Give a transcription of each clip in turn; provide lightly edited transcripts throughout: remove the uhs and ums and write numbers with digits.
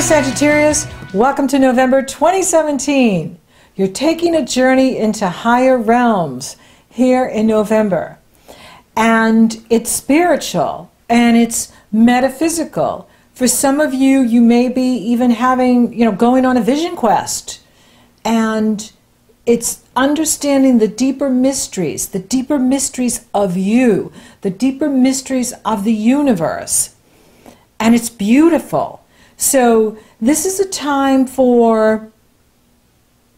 Sagittarius, welcome to November 2017. You're taking a journey into higher realms here in November. And it's spiritual and it's metaphysical. For some of you, you may be even having, going on a vision quest. And it's understanding the deeper mysteries of you, the deeper mysteries of the universe. And it's beautiful. So this is a time for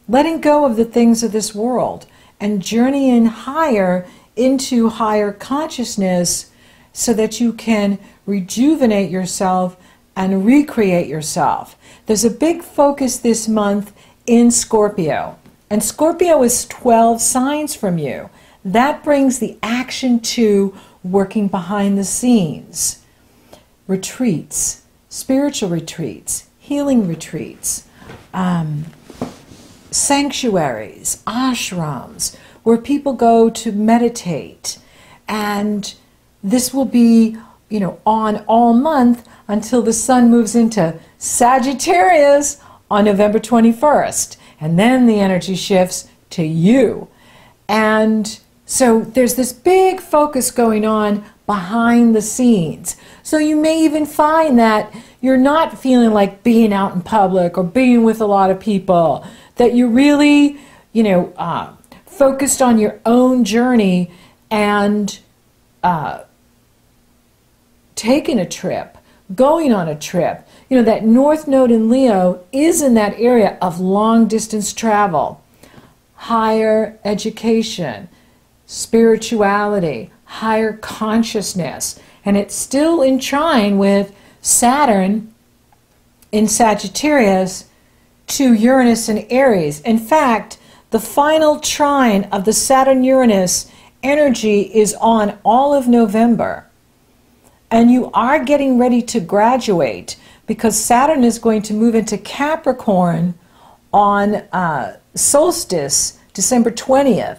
letting go of the things of this world and journeying higher into higher consciousness so that you can rejuvenate yourself and recreate yourself. There's a big focus this month in Scorpio. And Scorpio is 12 signs from you. That brings the action to working behind the scenes. Retreats, spiritual retreats, healing retreats, sanctuaries, ashrams, where people go to meditate. And this will be, on all month until the sun moves into Sagittarius on November 21st. And then the energy shifts to you. And so there's this big focus going on behind the scenes. So you may even find that you're not feeling like being out in public or being with a lot of people, that you're really, focused on your own journey and taking a trip, going on a trip. That North Node in Leo is in that area of long distance travel, higher education, spirituality, higher consciousness. And it's still in trine with Saturn in Sagittarius to Uranus in Aries. In fact, the final trine of the Saturn-Uranus energy is on all of November. And you are getting ready to graduate because Saturn is going to move into Capricorn on solstice, December 20th.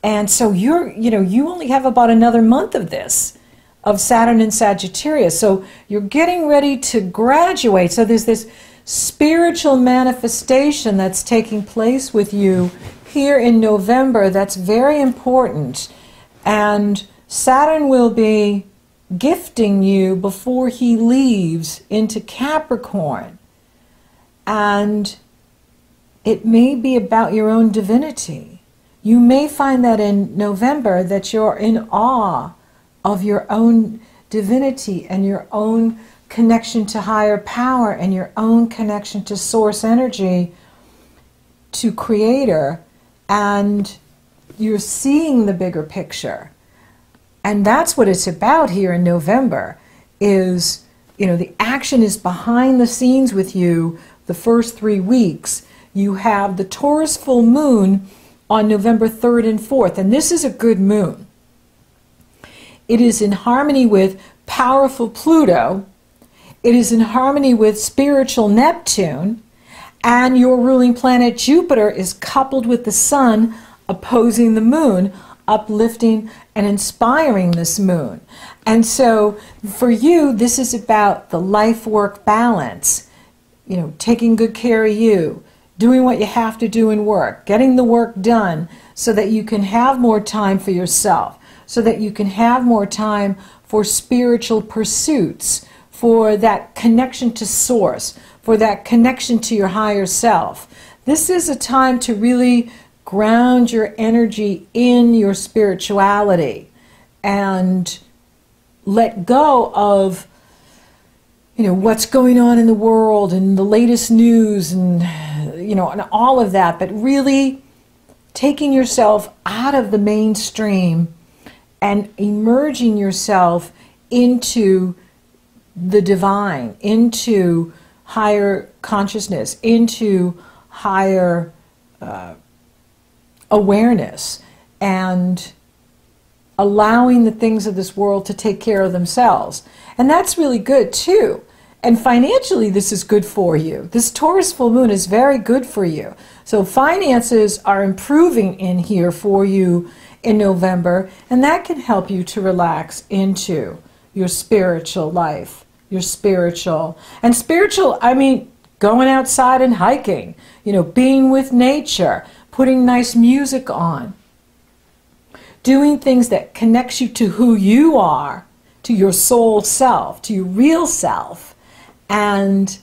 And so you only have about another month of this, of Saturn in Sagittarius. So you're getting ready to graduate. So there's this spiritual manifestation that's taking place with you here in November that's very important. And Saturn will be gifting you before he leaves into Capricorn. And it may be about your own divinity. You may find that in November that you're in awe of your own divinity and your own connection to higher power and your own connection to source energy, to creator, and you're seeing the bigger picture. And that's what it's about here in November is, the action is behind the scenes with you the first 3 weeks. You have the Taurus full moon on November 3rd and 4th, and this is a good moon. It is in harmony with powerful Pluto. It is in harmony with spiritual Neptune, and your ruling planet Jupiter is coupled with the sun opposing the moon, uplifting and inspiring this moon. And so for you, this is about the life-work balance, taking good care of you, doing what you have to do in work, getting the work done so that you can have more time for yourself, so that you can have more time for spiritual pursuits, for that connection to source, for that connection to your higher self. This is a time to really ground your energy in your spirituality and let go of what's going on in the world and the latest news and and all of that, but really taking yourself out of the mainstream and immersing yourself into the divine, into higher consciousness, into higher awareness, and allowing the things of this world to take care of themselves. And that's really good too. And financially, this is good for you. This Taurus full moon is very good for you. So finances are improving in here for you in November, and that can help you to relax into your spiritual life, your spiritual. And spiritual, I mean, going outside and hiking, being with nature, putting nice music on, doing things that connects you to who you are, to your soul self, to your real self, and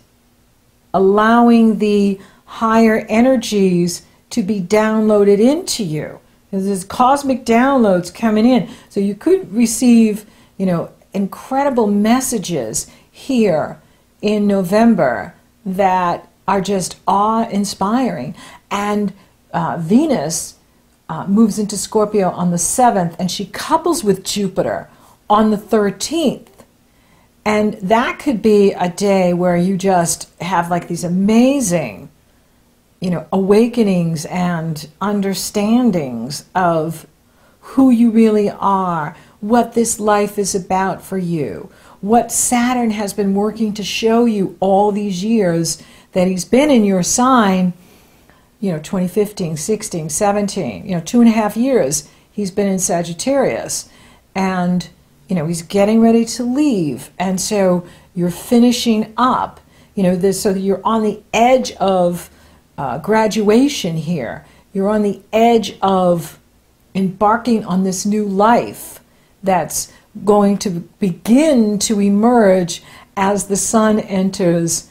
allowing the higher energies to be downloaded into you. There's cosmic downloads coming in. So you could receive, incredible messages here in November that are just awe-inspiring. And Venus moves into Scorpio on the 7th, and she couples with Jupiter on the 13th. And that could be a day where you just have like these amazing, awakenings and understandings of who you really are, what this life is about for you, what Saturn has been working to show you all these years that he's been in your sign, 2015, 16, 17, 2.5 years he's been in Sagittarius. And he's getting ready to leave. And so you're finishing up, so you're on the edge of graduation here. You're on the edge of embarking on this new life that's going to begin to emerge as the sun enters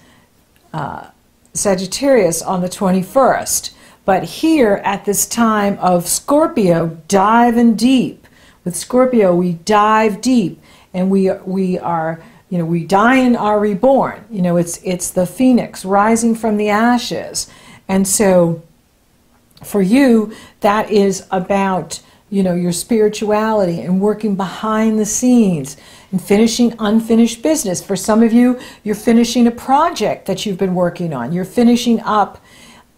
Sagittarius on the 21st. But here at this time of Scorpio, diving deep. With Scorpio, we dive deep, and we are, we die and are reborn. It's the phoenix rising from the ashes. And so for you, that is about, your spirituality and working behind the scenes and finishing unfinished business. For some of you, you're finishing a project that you've been working on. You're finishing up,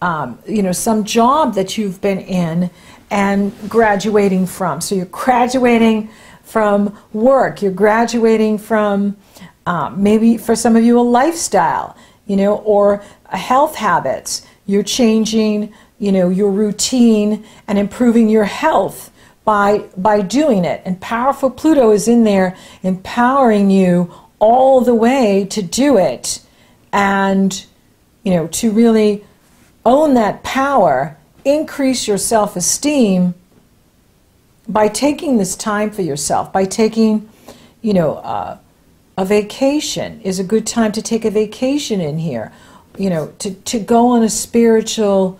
some job that you've been in and graduating from. So you're graduating from work. You're graduating from maybe for some of you a lifestyle, or health habits. You're changing, your routine and improving your health by doing it. And powerful Pluto is in there empowering you all the way to do it and, to really own that power, increase your self-esteem by taking this time for yourself, by taking, a vacation is a good time to take a vacation in here, to go on a spiritual,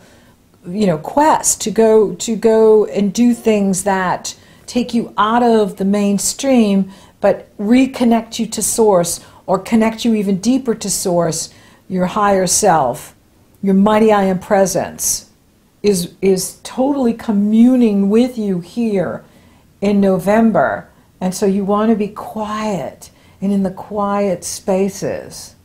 quest, to go and do things that take you out of the mainstream, but reconnect you to source or connect you even deeper to source, your higher self, your mighty I am presence. Is totally communing with you here in November. And so you want to be quiet and in the quiet spaces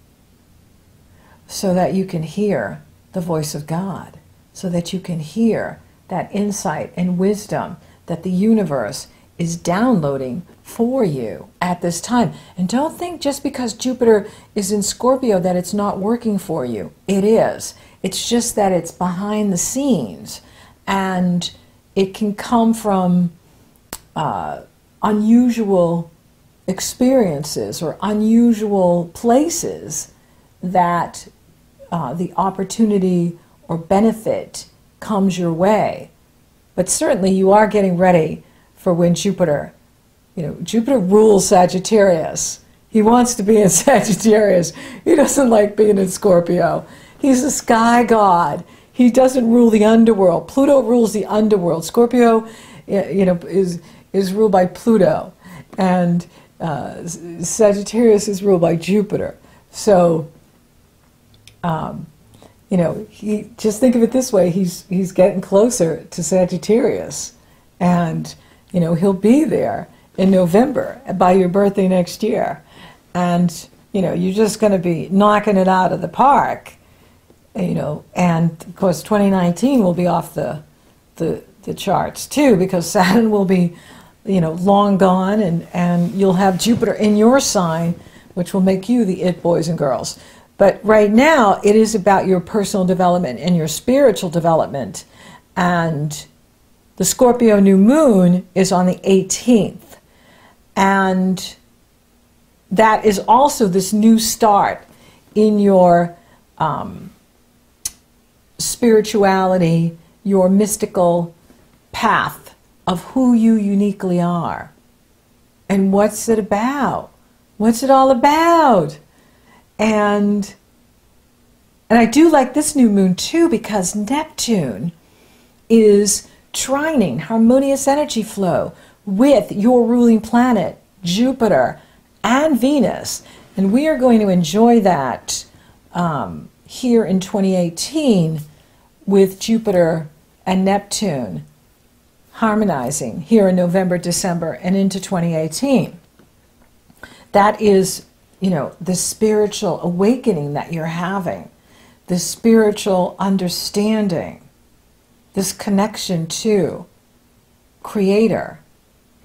so that you can hear the voice of God, so that you can hear that insight and wisdom that the universe is downloading for you at this time. And don't think just because Jupiter is in Scorpio that it's not working for you. It is. It's just that it's behind the scenes, and it can come from unusual experiences or unusual places that the opportunity or benefit comes your way. But certainly you are getting ready for when Jupiter, Jupiter rules Sagittarius. He wants to be in Sagittarius. He doesn't like being in Scorpio. He's a sky god. He doesn't rule the underworld. Pluto rules the underworld. Scorpio, is ruled by Pluto, and Sagittarius is ruled by Jupiter. So, he just think of it this way: he's getting closer to Sagittarius, and he'll be there in November by your birthday next year, and you're just going to be knocking it out of the park. And of course 2019 will be off the charts too, because Saturn will be long gone, and you'll have Jupiter in your sign, which will make you the it boys and girls. But right now it is about your personal development and your spiritual development, and the Scorpio new moon is on the 18th, and that is also this new start in your spirituality, your mystical path of who you uniquely are. And what's it about? What's it all about? And I do like this new moon too, because Neptune is trining harmonious energy flow with your ruling planet, Jupiter and Venus. And we are going to enjoy that here in 2018 with Jupiter and Neptune harmonizing here in November, December, and into 2018. That is, you know, the spiritual awakening that you're having, the spiritual understanding, this connection to Creator.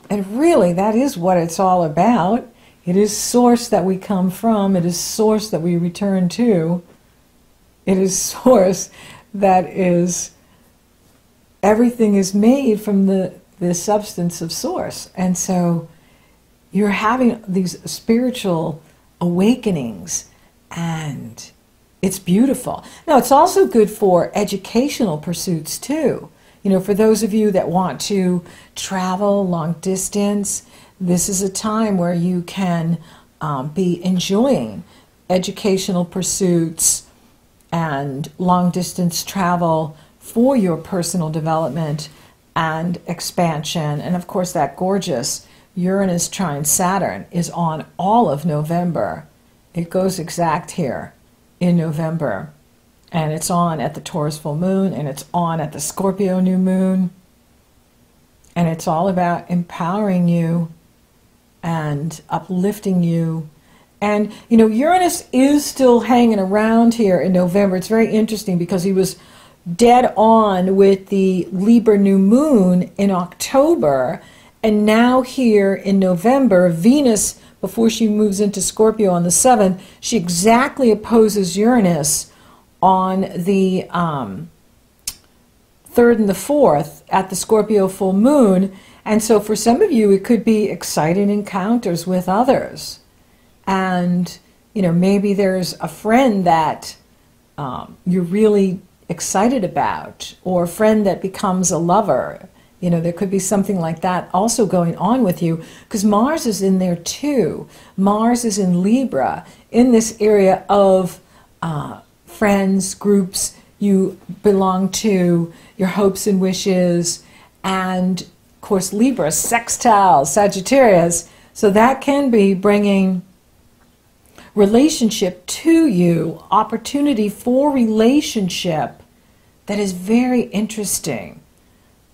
And really, that is what it's all about. It is Source that we come from. It is Source that we return to. It is Source that is, everything is made from the substance of Source. And so you're having these spiritual awakenings, and it's beautiful. Now, it's also good for educational pursuits too. You know, for those of you that want to travel long distance, this is a time where you can be enjoying educational pursuits and long distance travel for your personal development and expansion. And of course, that gorgeous Uranus trine Saturn is on all of November. It goes exact here in November. And it's on at the Taurus full moon, and it's on at the Scorpio new moon. And it's all about empowering you and uplifting you. And, you know, Uranus is still hanging around here in November. It's very interesting because he was dead on with the Libra new moon in October. And now here in November, Venus, before she moves into Scorpio on the 7th, she exactly opposes Uranus on the 3rd and the 4th at the Scorpio full moon. And so for some of you, it could be exciting encounters with others. And, you know, maybe there's a friend that you're really excited about, or a friend that becomes a lover. You know, there could be something like that also going on with you, because Mars is in there too. Mars is in Libra, in this area of friends, groups you belong to, your hopes and wishes, and of course Libra, sextile, Sagittarius. So that can be bringing relationship to you, opportunity for relationship that is very interesting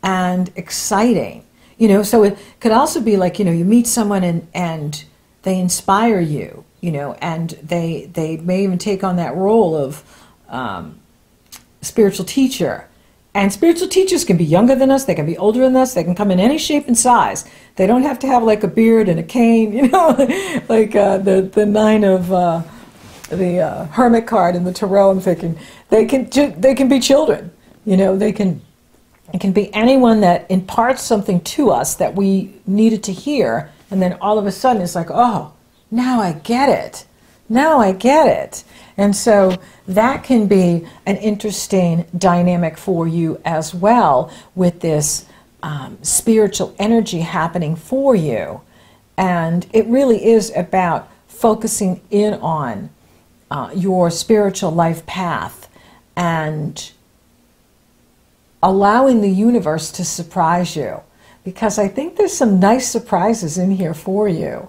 and exciting. You know, so it could also be like, you know, you meet someone and they inspire you, you know, and they may even take on that role of spiritual teacher. And spiritual teachers can be younger than us, they can be older than us, they can come in any shape and size. They don't have to have like a beard and a cane, you know, like the 9 of the Hermit card in the Tarot. I'm thinking they can be children, you know, it can be anyone that imparts something to us that we needed to hear, and then all of a sudden it's like, oh, now I get it. Now I get it. And so that can be an interesting dynamic for you as well, with this spiritual energy happening for you. And it really is about focusing in on your spiritual life path and allowing the universe to surprise you. Because I think there's some nice surprises in here for you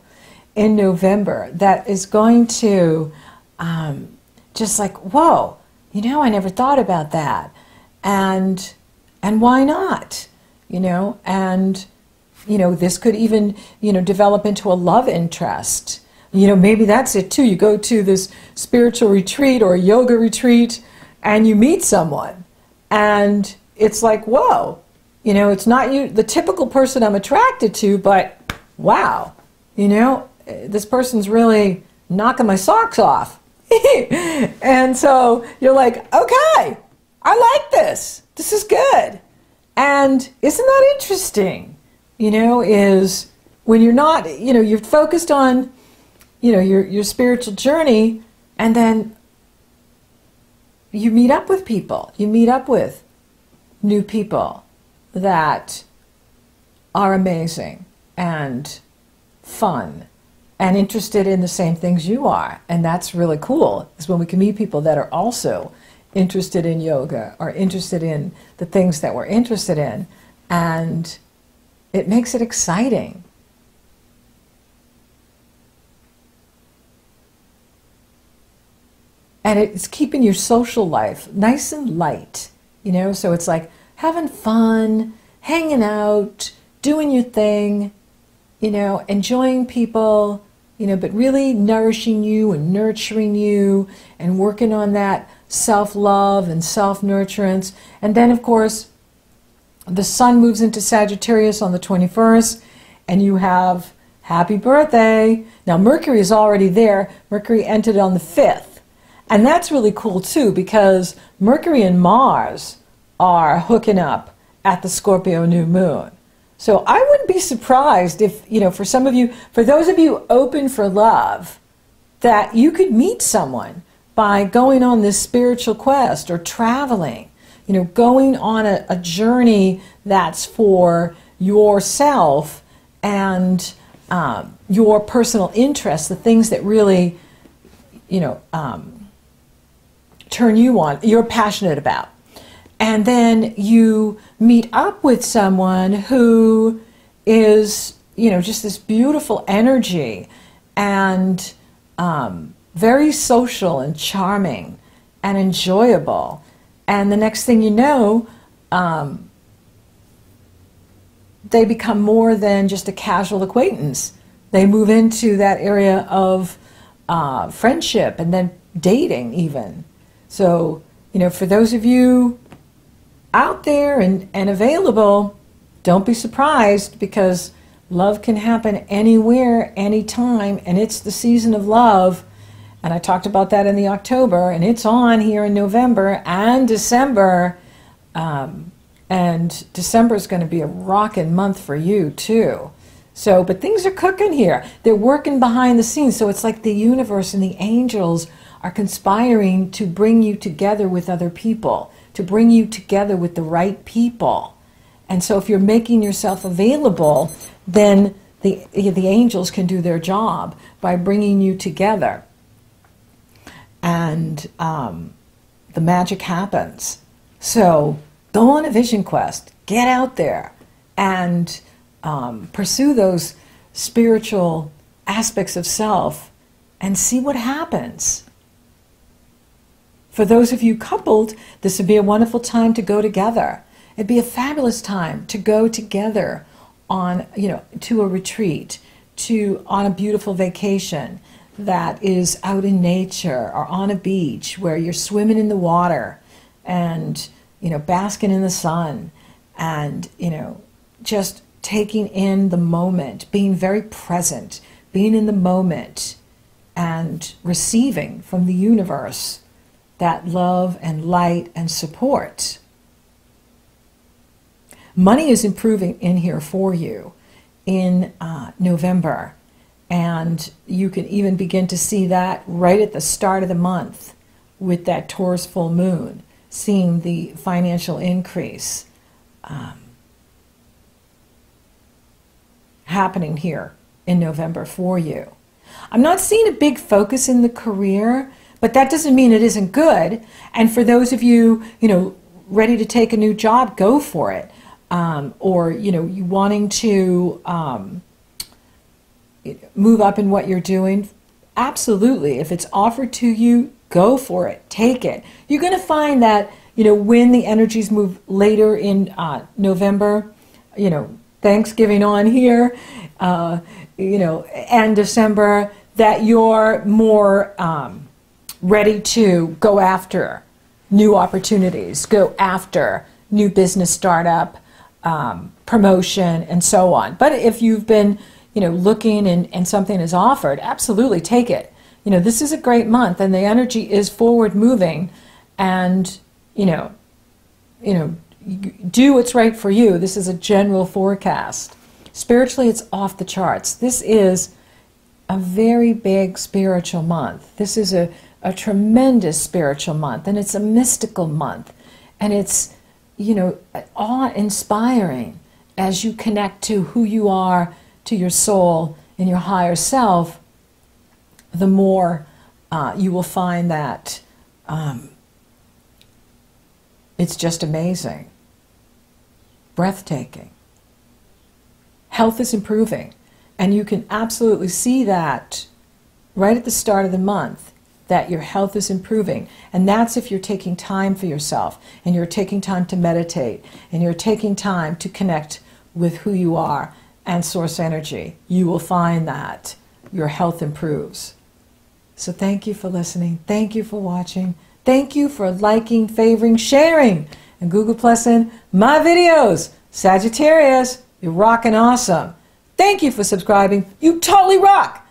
in November that is going to just like, whoa, you know, I never thought about that. And why not? You know, and, you know, this could even, you know, develop into a love interest. You know, maybe that's it too. You go to this spiritual retreat or a yoga retreat and you meet someone and it's like, whoa, you know, it's not you, the typical person I'm attracted to, but wow, you know, this person's really knocking my socks off. And so you're like, okay, I like this. This is good. And isn't that interesting? You know, is when you're not, you know, you're focused on you know, your spiritual journey, and then you meet up with people. You meet up with new people that are amazing and fun and interested in the same things you are. And that's really cool, is when we can meet people that are also interested in yoga or interested in the things that we're interested in. And it makes it exciting. And it's keeping your social life nice and light, you know? So it's like having fun, hanging out, doing your thing, you know, enjoying people, you know, but really nourishing you and nurturing you and working on that self-love and self-nurturance. And then, of course, the sun moves into Sagittarius on the 21st, and you have happy birthday. Now, Mercury is already there. Mercury entered on the 5th. And that's really cool, too, because Mercury and Mars are hooking up at the Scorpio new moon. So I wouldn't be surprised if, you know, for some of you, for those of you open for love, that you could meet someone by going on this spiritual quest or traveling, you know, going on a journey that's for yourself and your personal interests, the things that really, you know, turn you on, you're passionate about. And then you meet up with someone who is, you know, just this beautiful energy and very social and charming and enjoyable. And the next thing you know, they become more than just a casual acquaintance. They move into that area of friendship and then dating even. So, you know, for those of you out there and available, don't be surprised, because love can happen anywhere, anytime, and it's the season of love. And I talked about that in the October, and it's on here in November and December. And December is going to be a rockin' month for you too. So, but things are cooking here. They're working behind the scenes. So it's like the universe and the angels are conspiring to bring you together with other people, to bring you together with the right people. And so if you're making yourself available, then the angels can do their job by bringing you together. And the magic happens. So go on a vision quest. Get out there and pursue those spiritual aspects of self and see what happens. For those of you coupled, this would be a wonderful time to go together. It'd be a fabulous time to go together on, you know, to a retreat, on a beautiful vacation that is out in nature, or on a beach where you're swimming in the water and, you know, basking in the sun and, you know, just taking in the moment, being very present, being in the moment and receiving from the universe that love and light and support. Money is improving in here for you in November, and you can even begin to see that right at the start of the month with that Taurus full moon, seeing the financial increase happening here in November for you. I'm not seeing a big focus in the career, but that doesn't mean it isn't good. And for those of you, you know, ready to take a new job, go for it. Or, you know, you wanting to move up in what you're doing, absolutely. If it's offered to you, go for it. Take it. You're going to find that, you know, when the energies move later in November, you know, Thanksgiving on here, you know, and December, that you're more ready to go after new opportunities, go after new business startup, promotion, and so on. But if you've been, you know, looking and something is offered, absolutely take it. You know, this is a great month, and the energy is forward moving, and you know, do what's right for you. This is a general forecast. Spiritually, it's off the charts. This is a very big spiritual month. This is a tremendous spiritual month, and it's a mystical month. And it's, you know, awe-inspiring as you connect to who you are, to your soul and your higher self. The more you will find that it's just amazing, breathtaking. Health is improving, and you can absolutely see that right at the start of the month, that your health is improving. And that's if you're taking time for yourself, and you're taking time to meditate, and you're taking time to connect with who you are and source energy. You will find that your health improves. So thank you for listening. Thank you for watching. Thank you for liking, favoring, sharing, and Google Plussing my videos. Sagittarius, you're rocking awesome. Thank you for subscribing. You totally rock.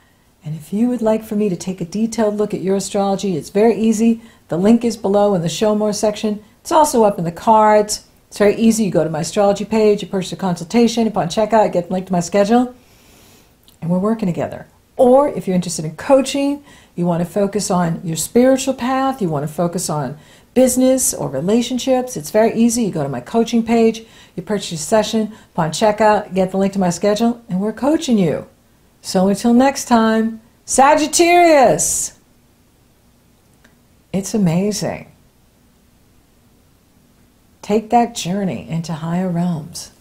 And if you would like for me to take a detailed look at your astrology, it's very easy. The link is below in the Show More section. It's also up in the cards. It's very easy. You go to my astrology page, you purchase a consultation. Upon checkout, you get the link to my schedule, and we're working together. Or if you're interested in coaching, you want to focus on your spiritual path, you want to focus on business or relationships, it's very easy. You go to my coaching page, you purchase a session. Upon checkout, you get the link to my schedule, and we're coaching you. So until next time, Sagittarius, it's amazing. Take that journey into higher realms.